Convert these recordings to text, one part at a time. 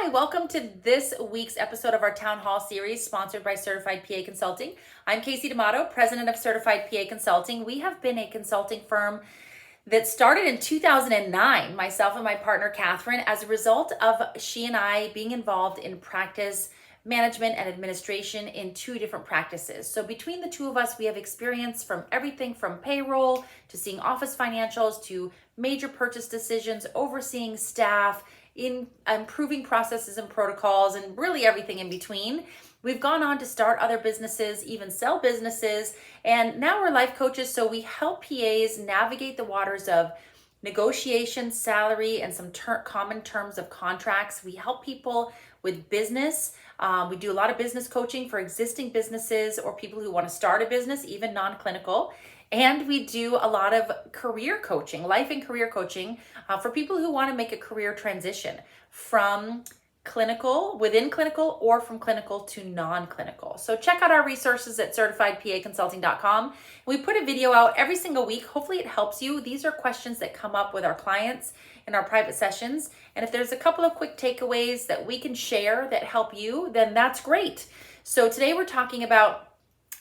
Hi, welcome to this week's episode of our Town Hall series sponsored by Certified PA Consulting. I'm Kasey D'Amato, President of Certified PA Consulting. We have been a consulting firm that started in 2009, myself and my partner Catherine, as a result of she and I being involved in practice management and administration in two different practices. So between the two of us, we have experience from everything from payroll to seeing office financials to major purchase decisions, overseeing staff, in improving processes and protocols, and really everything in between. We've gone on to start other businesses, even sell businesses, and now we're life coaches, so we help PAs navigate the waters of negotiation, salary, and some common terms of contracts. We help people with business. We do a lot of business coaching for existing businesses or people who want to start a business, even non-clinical. And we do a lot of career coaching, life and career coaching for people who want to make a career transition from within clinical, or from clinical to non-clinical. So check out our resources at certifiedpaconsulting.com. We put a video out every single week. Hopefully it helps you. These are questions that come up with our clients in our private sessions. And if there's a couple of quick takeaways that we can share that help you, then that's great. So today we're talking about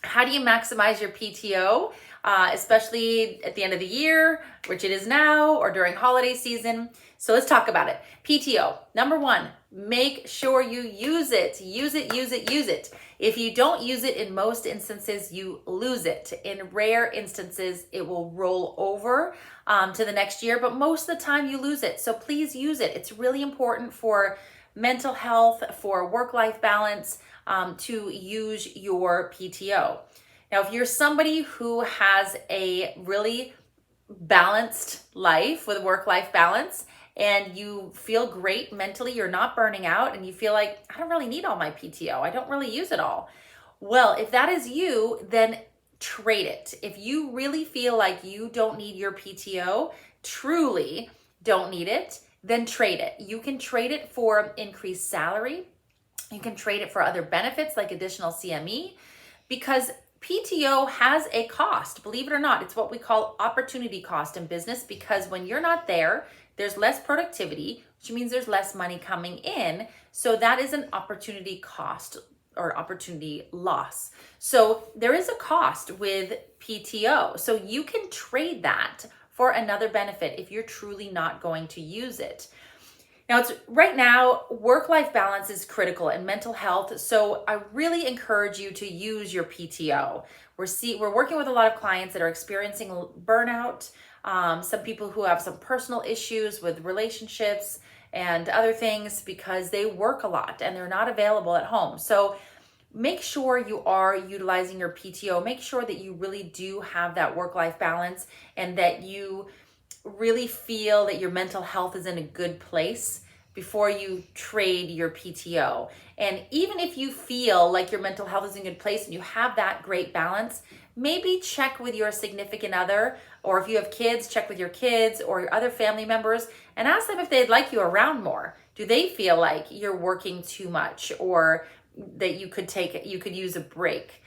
how do you maximize your PTO, especially at the end of the year, which it is now, or during holiday season. So let's talk about it. PTO, number one, make sure you use it. Use it, use it, use it. If you don't use it, in most instances, you lose it. In rare instances, it will roll over to the next year, but most of the time you lose it. So please use it. It's really important for mental health, for work-life balance, to use your PTO. Now, if you're somebody who has a really balanced life with work-life balance and you feel great mentally, you're not burning out, and you feel like, I don't really need all my PTO, I don't really use it all. Well, if that is you, then trade it. If you really feel like you don't need your PTO, truly don't need it, then trade it. You can trade it for increased salary. You can trade it for other benefits like additional CME, because PTO has a cost. Believe it or not, it's what we call opportunity cost in business, because when you're not there, there's less productivity, which means there's less money coming in. So that is an opportunity cost or opportunity loss. So there is a cost with PTO. So you can trade that for another benefit if you're truly not going to use it. Now, right now, work-life balance is critical and mental health. So I really encourage you to use your PTO. We're working with a lot of clients that are experiencing burnout, some people who have some personal issues with relationships and other things because they work a lot and they're not available at home. So make sure you are utilizing your PTO. Make sure that you really do have that work-life balance and that you really feel that your mental health is in a good place before you trade your PTO. And even if you feel like your mental health is in a good place and you have that great balance, maybe check with your significant other, or if you have kids, check with your kids or your other family members and ask them if they'd like you around more. Do they feel like you're working too much, or that you could use a break?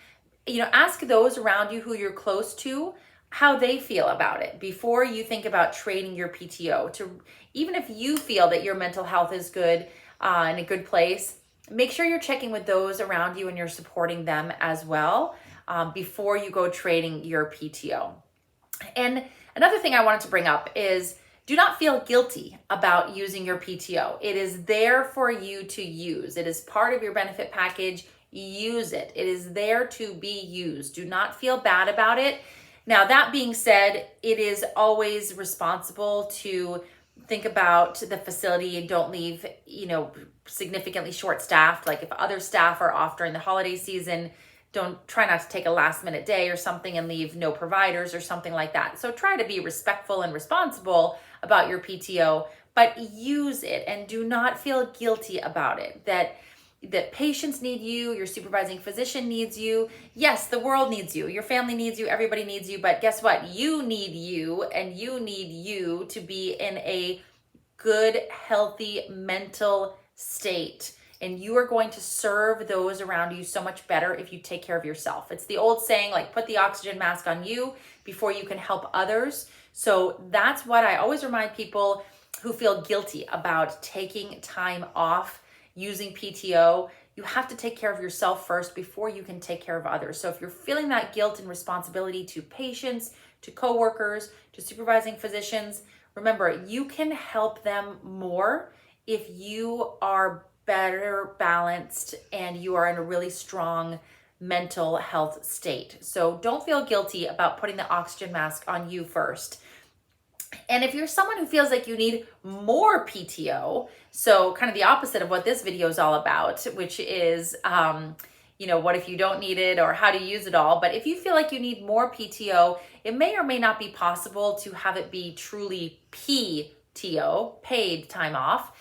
Ask those around you who you're close to how they feel about it before you think about trading your PTO. Even if you feel that your mental health is good, in a good place, make sure you're checking with those around you and you're supporting them as well before you go trading your PTO. And another thing I wanted to bring up is, do not feel guilty about using your PTO. It is there for you to use. It is part of your benefit package. Use it. It is there to be used. Do not feel bad about it. Now, that being said, it is always responsible to think about the facility and don't leave, significantly short-staffed. Like if other staff are off during the holiday season, try not to take a last-minute day or something and leave no providers or something like that. So try to be respectful and responsible about your PTO, but use it and do not feel guilty about it. That patients need you, your supervising physician needs you. Yes, the world needs you, your family needs you, everybody needs you, but guess what? You need you, and you need you to be in a good, healthy mental state. And you are going to serve those around you so much better if you take care of yourself. It's the old saying, like, put the oxygen mask on you before you can help others. So that's what I always remind people who feel guilty about taking time off using PTO, you have to take care of yourself first before you can take care of others. So if you're feeling that guilt and responsibility to patients, to coworkers, to supervising physicians, remember, you can help them more if you are better balanced and you are in a really strong mental health state. So don't feel guilty about putting the oxygen mask on you first. And if you're someone who feels like you need more PTO, so kind of the opposite of what this video is all about, which is, what if you don't need it or how to use it all. But if you feel like you need more PTO, it may or may not be possible to have it be truly PTO, paid time off,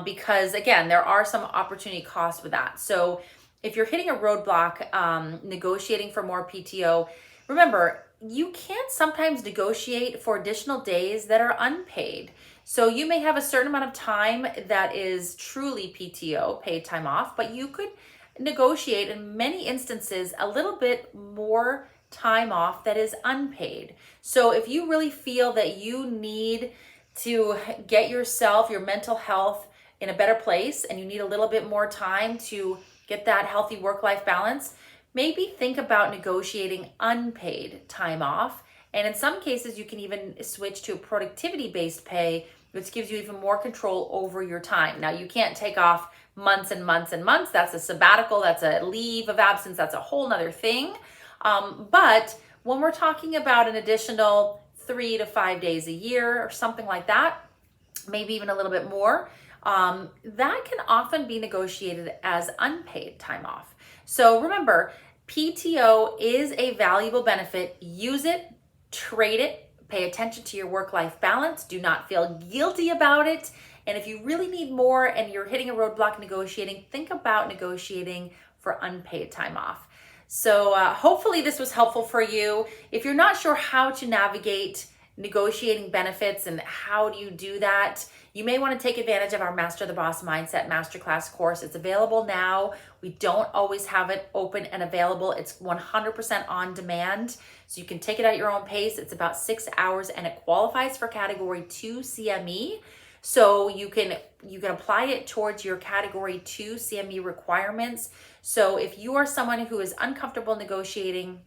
because again, there are some opportunity costs with that. So if you're hitting a roadblock, negotiating for more PTO, remember, you can sometimes negotiate for additional days that are unpaid. So you may have a certain amount of time that is truly PTO, paid time off, but you could negotiate in many instances a little bit more time off that is unpaid. So if you really feel that you need to get yourself, your mental health in a better place, and you need a little bit more time to get that healthy work-life balance, maybe think about negotiating unpaid time off. And in some cases, you can even switch to productivity-based pay, which gives you even more control over your time. Now, you can't take off months and months and months. That's a sabbatical, that's a leave of absence, that's a whole nother thing. But when we're talking about an additional 3 to 5 days a year or something like that, maybe even a little bit more, that can often be negotiated as unpaid time off. So remember, PTO is a valuable benefit. Use it, trade it, pay attention to your work-life balance. Do not feel guilty about it. And if you really need more and you're hitting a roadblock negotiating, think about negotiating for unpaid time off. So hopefully this was helpful for you. If you're not sure how to navigate negotiating benefits and how do you do that, you may want to take advantage of our Master the Boss Mindset Masterclass course. It's available now. We don't always have it open and available. It's 100% on demand, so you can take it at your own pace. It's about 6 hours and it qualifies for Category 2 CME. So you can apply it towards your Category 2 CME requirements. So if you are someone who is uncomfortable negotiating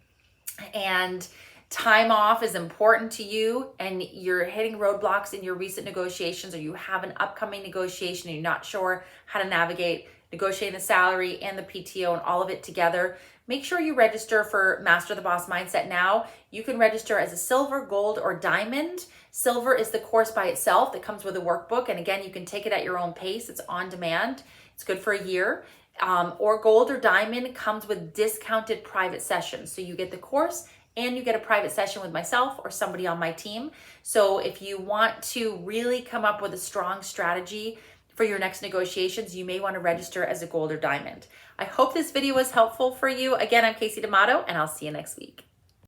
and time off is important to you and you're hitting roadblocks in your recent negotiations, or you have an upcoming negotiation and you're not sure how to navigate negotiating the salary and the PTO and all of it together, make sure you register for Master the Boss Mindset now. You can register as a silver, gold, or diamond. Silver is the course by itself that comes with a workbook. And again, you can take it at your own pace. It's on demand. It's good for a year. Or gold or diamond comes with discounted private sessions. So you get the course and you get a private session with myself or somebody on my team. So if you want to really come up with a strong strategy for your next negotiations, you may want to register as a gold or diamond. I hope this video was helpful for you. Again, I'm Kasey D'Amato, and I'll see you next week.